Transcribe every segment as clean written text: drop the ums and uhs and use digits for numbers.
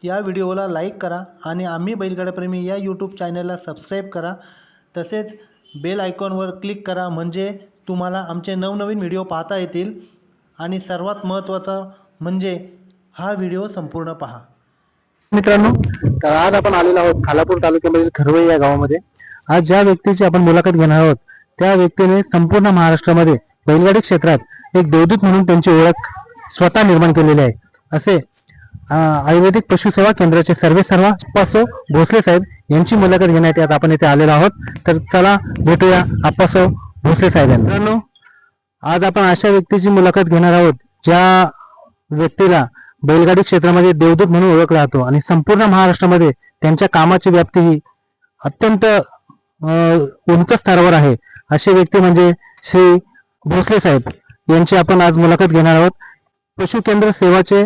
या व्हिडिओला लाईक करा आणि आम्ही बैलगाडाप्रेमी या यूट्यूब चॅनलला सबस्क्राईब करा. तसेच बेल आयकॉनवर क्लिक करा म्हणजे तुम्हाला आमचे नवनवीन व्हिडिओ पाहता येतील. आणि सर्वात महत्त्वाचं म्हणजे हा व्हिडिओ संपूर्ण पहा. मित्रांनो, तर आज आपण आलेलो आहोत खालापूर तालुक्यामधील खरवई या गावामध्ये. आज ज्या व्यक्तीची आपण मुलाखत घेणार आहोत त्या व्यक्तीने संपूर्ण महाराष्ट्रामध्ये बैलगाडी क्षेत्रात एक देवदूत म्हणून त्यांची ओळख स्वतः निर्माण केलेली आहे. असे आयुर्वेदिक पशुसेवा केंद्राचे सर्वेसर्वा अप्पासाहेब भोसले साहेब यांची मुलाखत घेण्यासाठी आज आपण इथे आलेलो आहोत. तर चला भेटूया अप्पासाहेब भोसले साहेब यांना. मित्रांनो, आज आपण अशा व्यक्तीची मुलाखत घेणार आहोत ज्या व्यक्तीला बैलगाडी क्षेत्रामध्ये देवदूत म्हणून ओळखला जातो आणि संपूर्ण महाराष्ट्रामध्ये त्यांच्या कामाची व्याप्ती ही अत्यंत उंच स्तरावर आहे. असे व्यक्ती म्हणजे श्री भोसले साहेब यांची आपण आज मुलाखत घेणार आहोत. पशु केंद्र सेवाचे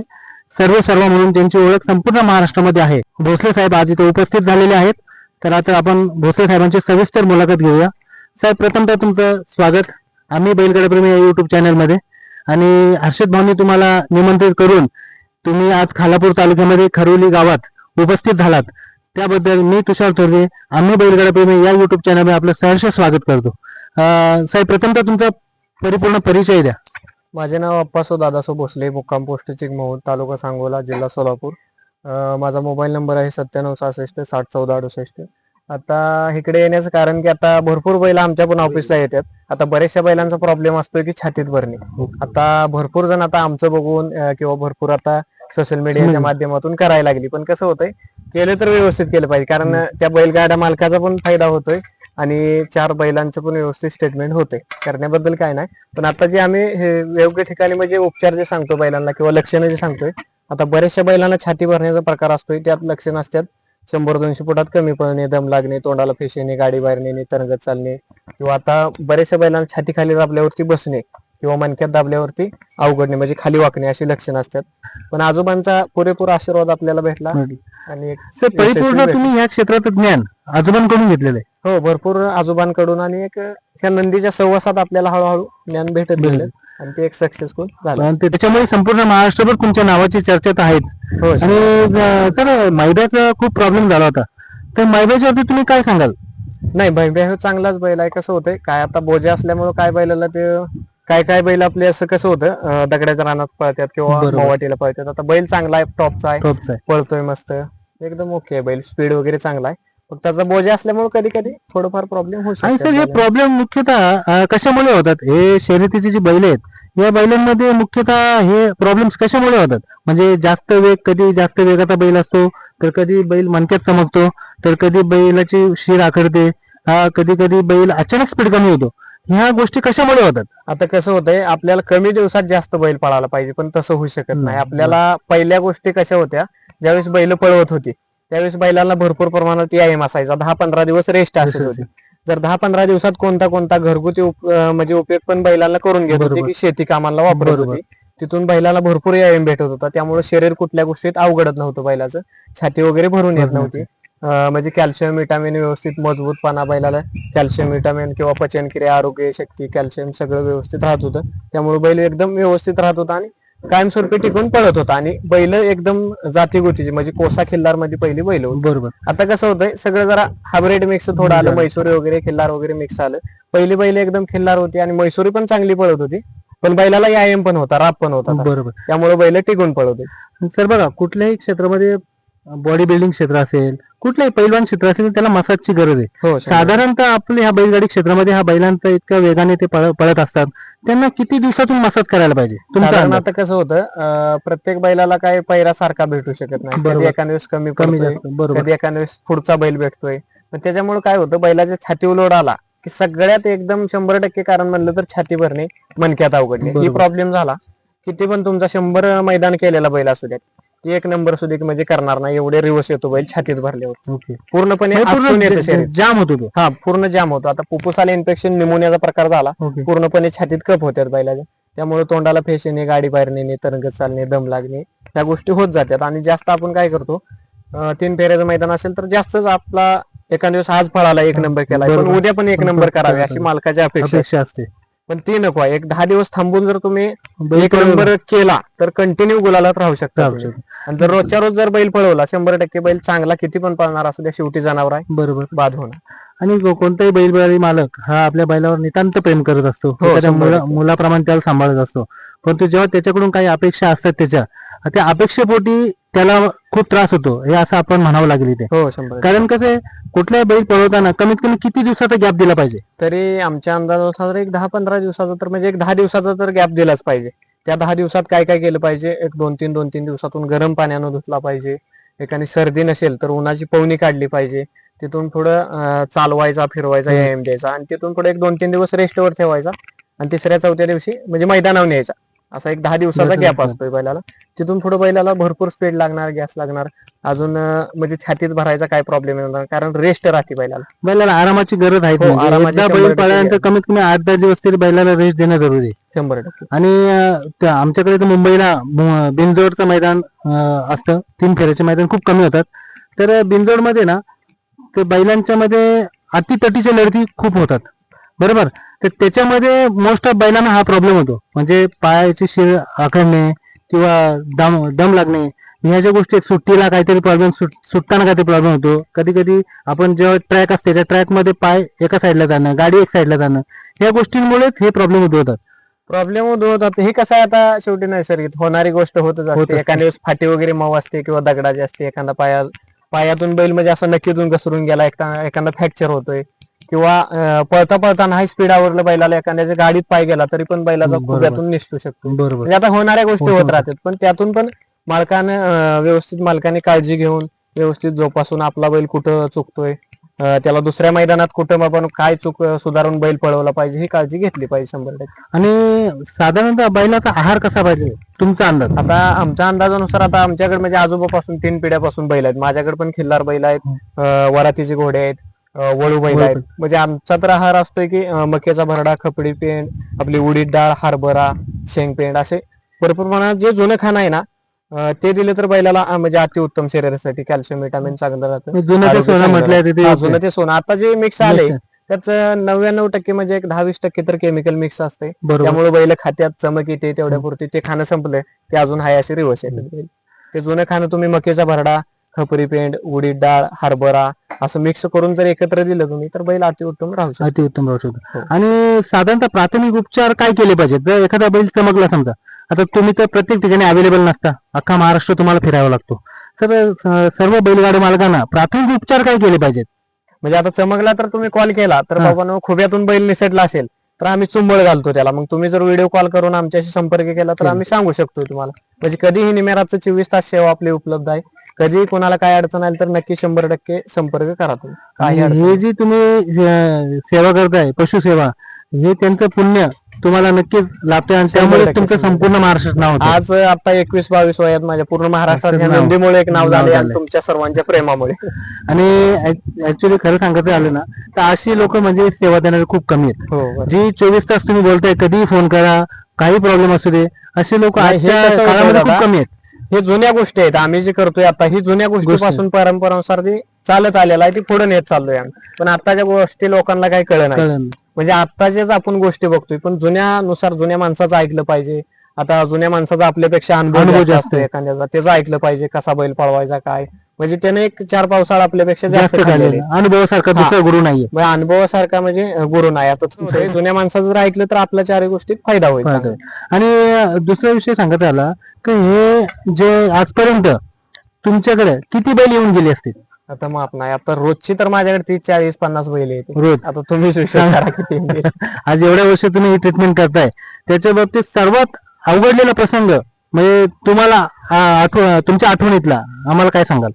सर्वेसर्वा म्हणून त्यांची ओळख संपूर्ण महाराष्ट्रामध्ये आहे. भोसले साहेब आज इथे उपस्थित झालेले आहेत. तर आता आपण भोसले साहेबांची सविस्तर मुलाखत घेऊया. साहेब, प्रथमतः तुमचं स्वागत आम्ही बैलगाडाप्रेमी या युट्यूब चॅनलमध्ये. आणि हर्षद भाऊंनी तुम्हाला निमंत्रित करून तुम्ही आज खालापूर तालुक्यामध्ये खरोली गावात उपस्थित झालात, त्याबद्दल मी तुषार थोरवे आम्ही बैलगाडाप्रेमी या युट्यूब चॅनलमध्ये आपलं सहर्ष स्वागत करतो. साहेब, प्रथमतः तुमचा परिपूर्ण परिचय द्या. माझे नाव अप्पासाहेब दादासाहेब भोसले, मुक्काम पोस्ट चिकमोहूर, तालुका सांगोला, जिल्हा सोलापूर. माझा मोबाईल नंबर आहे 9766601468. आता इकडे येण्याचं कारण की आता भरपूर बैल आमच्या पण ऑफिसला येतात. आता बऱ्याचशा बैलांचा प्रॉब्लेम असतोय की छातीत भरणे. आता भरपूर जण आता आमचं बघून किंवा भरपूर आता सोशल मीडियाच्या माध्यमातून करायला लागली. पण कसं होतंय, केलं तर व्यवस्थित केलं पाहिजे, कारण त्या बैलगाड्या मालकाचा पण फायदा होतोय आणि 4 बैलांचं पण व्यवस्थित स्टेटमेंट होते. करण्याबद्दल काय नाही, पण आता जे आम्ही हे योग्य ठिकाणी म्हणजे उपचार जे सांगतो बैलांना किंवा लक्षणं जे सांगतोय, आता बऱ्याचशा बैलांना छाती भरण्याचा प्रकार असतोय. त्यात लक्षण असतात 100-200 फुटात कमी पडणे, दम लागणे, तोंडाला फेस येणे, गाडी बाहेर नेणे, तरंगत चालणे, किंवा आता बऱ्याचशा बैलांना छाती खाली दाबल्यावरती बसणे किंवा मणक्यात दाबल्यावरती अवघडणे म्हणजे खाली वाकणे अशी लक्षणं असतात. पण आजोबांचा पुरेपूर आशीर्वाद आपल्याला भेटला आणि परिपूर्ण तुम्ही या क्षेत्रात ज्ञान आजोबांकडून घेतलेलं आहे. हो, भरपूर आजोबांकडून आणि एक ह्या नंदीच्या सहवासात आपल्याला हळूहळू ज्ञान भेटत गेलं आणि ते एक सक्सेसफुल झालं. त्याच्यामुळे संपूर्ण महाराष्ट्रभर तुमच्या नावाची चर्चेत आहेत. हो, आणि तर मैद्याचा खूप प्रॉब्लेम झाला होता, तर मैद्याच्या वरती तुम्ही काय सांगाल? नाही, बैल चांगलाच बैल आहे. कसं होतंय काय, आता बोजा असल्यामुळे काय बैलाला ते काय बैल आपले असं कसं होतं दगडाच्या रानात पळतात किंवा मोवाटीला पळतात. आता बैल चांगला आहे, टॉपचा आहे, पळतोय मस्त, एकदम ओके आहे बैल, स्पीड वगैरे चांगला आहे. फक्त त्याचा बोजा असल्यामुळे कधी कधी थोडंफार प्रॉब्लेम होऊ आणि शकतो. सर, हे प्रॉब्लेम मुख्यतः कशामुळे होतात? हे शर्यतीची जी बैल आहेत या बैलांमध्ये मुख्यतः हे प्रॉब्लेम्स कशामुळे होतात? म्हणजे जास्त वेग, कधी जास्त वेगाचा बैल असतो, तर कधी बैल मणक्यात चमकतो, तर कधी बैलाची शिर आखडते, कधी कधी बैल अचानक स्पीड कमी होतो. ह्या गोष्टी कशामुळे होतात? आता कसं होतंय, आपल्याला कमी दिवसात जास्त बैल पळायला पाहिजे, पण तसं होऊ शकत नाही. आपल्याला पहिल्या गोष्टी कशा होत्या, ज्यावेळेस बैल पळवत होती त्यावेळेस बैलांना भरपूर प्रमाणात व्यायाम असायचा, 10-15 दिवस रेस्ट असत होती. जर 10-15 दिवसात कोणता घरगुती म्हणजे उपयोग पण बैलांना करून घेत होते की शेती कामाला वापरत होती, तिथून बैलाला भरपूर व्यायाम भेटत होता. त्यामुळे शरीर कुठल्या गोष्टीत अवघडत नव्हतं बैलाचं, छाती वगैरे भरून येत नव्हती. म्हणजे कॅल्शियम विटामिन व्यवस्थित मजबूतपणा, बैलाला कॅल्शियम विटामिन किंवा पचनक्रिया, आरोग्य शक्ती, कॅल्शियम सगळं व्यवस्थित राहत होतं. त्यामुळे बैल एकदम व्यवस्थित राहत होता आणि कायमस्वरूपी टिकून पळत होता. आणि बैल एकदम जातीगोतीची म्हणजे कोसा खिल्लार मध्ये पहिली बैल होती. बरोबर. आता कसं होतंय, सगळं जरा हायब्रिड मिक्स थोडं आलं, मैसुरी वगैरे खिल्लार वगैरे मिक्स आलं. पहिली बैल एकदम खिल्लार होती आणि मैसुरी पण चांगली पळत होती, पण बैलाला व्यायाम पण होता, राप पण होता. बरोबर. त्यामुळे बैल टिकून पळत होती. सर बघा, कुठल्याही क्षेत्रामध्ये बॉडी बिल्डिंग क्षेत्र असेल, कुठल्याही पैलवान क्षेत्र असेल, त्याला मसाजची गरज आहे. हो, साधारणतः आपल्या ह्या बैलगाडी क्षेत्रामध्ये ह्या बैलांचा इतक्या वेगाने ते पळत असतात, त्यांना किती दिवसातून मसाज करायला पाहिजे तुमचा? आता कसं होतं, प्रत्येक बैलाला काय पैरा सारखा भेटू शकत नाही. कधी एखाद्या वेळेस कमी पडतोय, कधी एखाद्या वेळेस पुढचा बैल भेटतोय. पण त्याच्यामुळे काय होतं, बैलाच्या छातीवर लोड आला की सगळ्यात एकदम 100% कारण म्हणलं तर छाती भरणे, मणक्यात अवघडणे, ही प्रॉब्लेम झाला. किती पण तुमचा 100 मैदान केलेला बैल असू द्या, ती एक नंबर सुद्धा म्हणजे करणार नाही. एवढे रिवर्स येतो बैल छातीत भरल्यावर, पूर्णपणे जाम होतो. हा, पूर्ण जाम होतो. आता फुफ्फुसाला इन्फेक्शन, निमोनियाचा प्रकार झाला, पूर्णपणे छातीत कप होत्यात बैलाच्या. त्यामुळे तोंडाला फेस येणे, गाडी बाहेर नेणे, तरंगत चालणे, दम लागणे, ह्या गोष्टी होत जातात. आणि जास्त आपण काय करतो, 3 फेऱ्याचं मैदान असेल तर जास्तच आपला एखाद्या दिवस आज पळाला 1 नंबर केला, पण उद्या पण 1 नंबर करावे अशी मालकाची अपेक्षा असते. पण ती नको आहे. एक 10 दिवस थांबून जर तुम्ही बैल एक पळवला. नंबर केला तर कंटिन्यू गुलालात राहू शकता राहू तुम्ही. शकता. आणि जर रोजच्या रोज जर बैल पळवला 100% बैल चांगला किती पण पळणार असू द्या, शेवटी जनावर आहे, बरोबर. बाद होणार. आणि कोणताही बैलगाडी मालक हा आपल्या बैलावर नितांत प्रेम करत असतो, हो, एखाद्या 100%. मुलाप्रमाणे त्याला सांभाळत असतो. परंतु जेव्हा त्याच्याकडून काही अपेक्षा असतात त्या अपेक्षेपोटी त्याला खूप त्रास होतो, हे असं आपण म्हणावं लागेल इथे. हो 100%. कारण कसं आहे, कुठलाही बैल पळवताना कमीत कमी किती दिवसाचा गॅप दिला पाहिजे? तरी आमच्या अंदाजानुसार एक 10-15 दिवसाचा तर म्हणजे एक 10 दिवसाचा तर गॅप दिलाच पाहिजे. त्या 10 दिवसात काय काय केलं पाहिजे, एक 2-3 दिवसातून गरम पाण्यानं धुतला पाहिजे. एखादी सर्दी नसेल तर उन्हाची पवनी काढली पाहिजे. तिथून पुढं चालवायचा, फिरवायचा, व्यायाम द्यायचा आणि तिथून पुढे एक 2-3 दिवस रेस्टवर ठेवायचा आणि तिसऱ्या चौथ्या दिवशी म्हणजे मैदानावर न्यायचा. असा एक 10 दिवसाचा गॅप असतोय बैलाला. तिथून पुढे बैलाला भरपूर स्पीड लागणार, गॅस लागणार, अजून म्हणजे छातीत भरायचा काय प्रॉब्लेम येणार, कारण रेस्ट राहते बैलाला आरामाची गरज आहे. हो, आरामाची एकदा 100% बैल पळाल्यानंतर कमीत कमी 8-10 दिवस तरी बैलाला रेस्ट देणं जरुरी आहे. 100%. आणि आमच्याकडे तर मुंबईला बिनजोडचं मैदान असतं, 3 फेऱ्याचे मैदान खूप कमी होतात. तर बिनजोडमध्ये ना ते बैलांच्या मध्ये अटीतटीच्या लढती खूप होतात, बरोबर. तर त्याच्यामध्ये मोस्ट ऑफ बैलांना हा प्रॉब्लेम होतो, म्हणजे पायाची शिर आखडणे किंवा दम लागणे, ह्या ज्या गोष्टी आहेत, सुट्टीला काहीतरी प्रॉब्लेम, सुटताना काहीतरी प्रॉब्लेम होतो. कधी कधी आपण जेव्हा ट्रॅक असते त्या ट्रॅकमध्ये पाय एका साईडला जाणं, गाडी एक साईडला जाणं, ह्या गोष्टींमुळेच हे प्रॉब्लेम उद्भवतात. प्रॉब्लेम होतात. हे कसं आहे, आता शेवटी नैसर्गिक होणारी गोष्ट होतच होत असते. असते. एखाद्या वेळेस फाटी वगैरे मऊ असते किंवा दगडाची असते, एखादा पायातून बैल म्हणजे असं नक्कीतून घसरून गेला, एखादा फ्रॅक्चर होतोय किंवा पळता पळताना हाय स्पीड आवरलं बैलाला, एखाद्याच्या गाडीत पाय गेला तरी पण बैलाचा बरोबर. खुब्यातून निसटू शकतो. बरोबर. म्हणजे आता होणाऱ्या गोष्टी होतं. होत राहतात, पण त्यातून पण मालकाने काळजी घेऊन व्यवस्थित जोपासून आपला बैल कुठं चुकतोय, त्याला दुसऱ्या मैदानात कुठं आपण काय चूक सुधारून बैल पळवला पाहिजे ही काळजी घेतली पाहिजे 100%. आणि साधारणतः बैलाचा आहार कसा पाहिजे तुमचा अंदाज? आता आमच्या अंदाजानुसार आता आमच्याकडे म्हणजे आजोबापासून 3 पिढ्यापासून बैल आहेत. माझ्याकडे पण खिल्लार बैल आहेत, वरातीचे घोडे आहेत, वळू बैल आहेत. म्हणजे आमचा तर आहार असतोय की मक्याचा भरडा, खपडी पेंड, आपली उडीद डाळ, हरभरा, शेंगपेंड असे भरपूर प्रमाणात जे जुनं खाणं आहे ना, ते दिले तर बैलाला म्हणजे अतिउत्तम शरीरासाठी कॅल्शियम विटामिन चांगलं राहतं. जुनं ते सोनं म्हटलंय तिथे हा, जुनं ते सोनं. आता जे मिक्स आले त्याचं 99% म्हणजे एक 10-20% तर केमिकल मिक्स असते. बरोबर. त्यामुळे बैल खात्यात चमक येते, तेवढ्या पुरती ते खाणं संपलंय ते अजून हाय असे रिवर्स येतात बैल. ते जुनं खाणं तुम्ही मक्याचा भरडा, खपरी पेंड, उडीद डाळ, हरभरा असं मिक्स करून जर एकत्र दिलं तुम्ही तर बैल अतिउत्तम राहू शकतो. अतिउत्तम राहू शकतो. हो. आणि साधारणतः प्राथमिक उपचार काय केले पाहिजेत जर एखादा बैल चमकला समजा? आता तुम्ही तर प्रत्येक ठिकाणी अवेलेबल नसता, अख्खा महाराष्ट्र तुम्हाला फिरावा लागतो. तर सर्व बैलगाडी मालकांना प्राथमिक उपचार काय केले पाहिजेत? म्हणजे आता चमकला तर तुम्ही कॉल केला तर बाबांनो खुब्यातून बैल निसटला असेल तर आम्ही चुंबळ घालतो त्याला. मग तुम्ही जर व्हिडिओ कॉल करून आमच्याशी संपर्क केला तर आम्ही सांगू शकतो तुम्हाला. म्हणजे कधीही निमेराचं 24 तास सेवा आपली उपलब्ध आहे. कधीही कोणाला काय अडचण आली तर नक्की 100% संपर्क करा तुम्ही. काही आणि अडचण हे जी तुम्ही सेवा करताय, पशुसेवा, हे त्यांचं पुण्य तुम्हाला नक्कीच लाभते आणि त्यामुळे 100% तुमचं संपूर्ण महाराष्ट्रात नाव होतं. आज आता 21-22 वयात माझ्या पूर्ण महाराष्ट्रात ह्या नाव- नंदीमुळे एक नाव नाव झाले आणि झालंय. तुमच्या सर्वांच्या प्रेमामुळे. आणि ऍक्च्युली खरं सांगायचं आलं ना तर अशी लोक म्हणजे सेवा देणारे खूप कमी आहेत. हो बरं. जी 24 तास तुम्ही बोलताय, कधीही फोन करा, काही प्रॉब्लेम असू दे, असे लोक नाही, हे आजच्या कसं होतं काळामध्ये दादा? खूप कमी आहेत. हे जुन्या गोष्टी आहेत. आम्ही जे करतोय आता ही जुन्या गोष्टीपासून परंपरानुसार जी चालत आलेला आहे ती पुढे नेत चाललोय आम्ही. पण आताच्या गोष्टी लोकांना काही कळलं नाही. कळलं. म्हणजे आत्ताच्याच आपण गोष्टी बघतोय पण जुन्यानुसार जुन्या माणसाचं ऐकलं पाहिजे. आता जुन्या माणसाचा आपल्यापेक्षा अनुभव अनुभव जास्त जास्त असतो आहे. एखाद्याचा, त्याचं ऐकलं पाहिजे कसा बैल पळवायचा काय. म्हणजे त्याने एक 4 पावसाळ आपल्यापेक्षा जास्त जास्त खाल्लेले खाल्लेलं. अनुभवासारखा हा. दुसरा गुरु नाहीये. म्हणजे अनुभवासारखा म्हणजे गुरु नाही. आता तुमचं जुन्या माणसाचं जर ऐकलं तर आपल्या 4 गोष्टीत फायदा होईल चांगला. आणि दुसरा विषय सांगत आला की हे जे आजपर्यंत तुमच्याकडे किती बैल येऊन गेले असतील आता माप नाही. आता रोजची तर माझ्याकडे 30-40-50 बैल येते रोज? आता तुम्हीच विचार करा किती येतील. आज एवढ्या वर्ष तुम्ही ही ट्रीटमेंट करताय, त्याच्या बाबतीत सर्वात अवघडलेला प्रसंग म्हणजे तुम्हाला तुमच्या आठवणीतला आम्हाला काय सांगाल?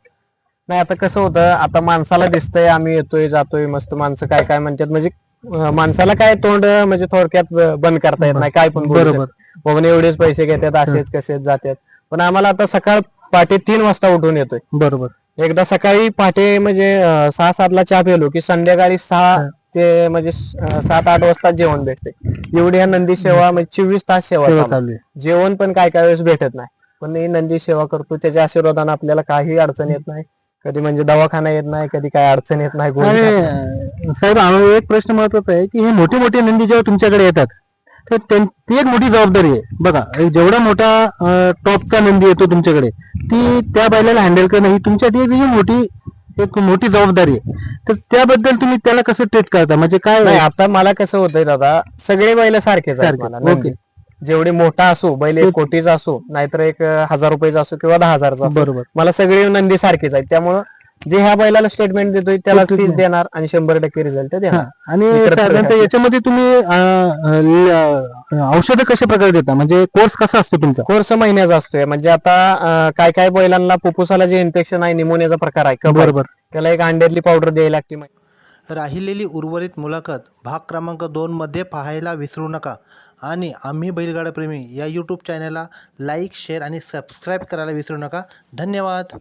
नाही आता कसं होतं, आता माणसाला दिसतंय आम्ही येतोय जातोय मस्त, माणसं काय काय म्हणतात म्हणजे माणसाला काय तोंड म्हणजे थोडक्यात बंद करता येत नाही, काय पण बोलू बरोबर. शकतात. बाबांनो एवढेच पैसे घेतात, असेच कसेच जातात. पण आम्हाला आता सकाळ पहाटे 3 वाजता उठून येतोय. बरोबर. एकदा सकाळी पहाटे म्हणजे 6-7 चहा पेलो की संध्याकाळी 6 ते म्हणजे 7-8 वाजता जेवण भेटते. एवढी ह्या नंदी सेवा म्हणजे 24 तास सेवा सेवा चालू. चालू आहे. जेवण पण काय काय वेळेस भेटत नाही, पण ही नंदी सेवा करतो त्याच्या आशीर्वादाने आपल्याला काही अडचण येत नाही. कधी म्हणजे दवाखाना येत नाही, कधी काय अडचण येत नाही. गोळी खात नाही. आणि साहेब, आम्हाला एक प्रश्न महत्वाचा आहे की हे मोठे मोठे नंदी जेव्हा तुमच्याकडे येतात ती एक मोठी जबाबदारी आहे बघा. एक जेवढा मोठा टॉपचा नंदी येतो तुमच्याकडे, ती त्या बैलाला हँडल करणं ही तुमच्यासाठी एक मोठी जबाबदारी आहे. तर त्याबद्दल तुम्ही त्याला कसं ट्रीट करता, म्हणजे काय? नाही, आता मला कसं होतंय दादा, सगळे बैल सारखेच आहेत सारखे, मला. ओके. नंदी जेवढे मोठा असो बैल, 1 कोटीचा असो नाहीतर 1,000 रुपयाचा असो किंवा 10,000चा असो, बरोबर. मला सगळे नंदी सारखेच आहेत. त्यामुळं जे ह्या बैलाला स्टेटमेंट देतोय त्याला तेच तीच देणार आणि 100% रिझल्ट हा, देणार. आणि इतर साधारणतः प्रकार- याच्यामध्ये तुम्ही औषधं कशा प्रकारे देता, म्हणजे कोर्स कसा असतो तुमचा? कोर्स महिन्याचा असतोय. म्हणजे आता काय काय बैलांना फुफ्फुसाला जे इन्फेक्शन आहे, निमोनियाचा प्रकार आहे, कफ आहे, बरोबर. त्याला एक अंड्यातली पावडर द्यायला लागते. राहिलेली उर्वरित मुलाखत भाग क्रमांक 2 मध्ये पाहायला विसरू नका. आणि आम्ही बैलगाडा प्रेमी या यूट्यूब चॅनलला लाईक, शेअर आणि सबस्क्राईब करायला विसरू नका. धन्यवाद.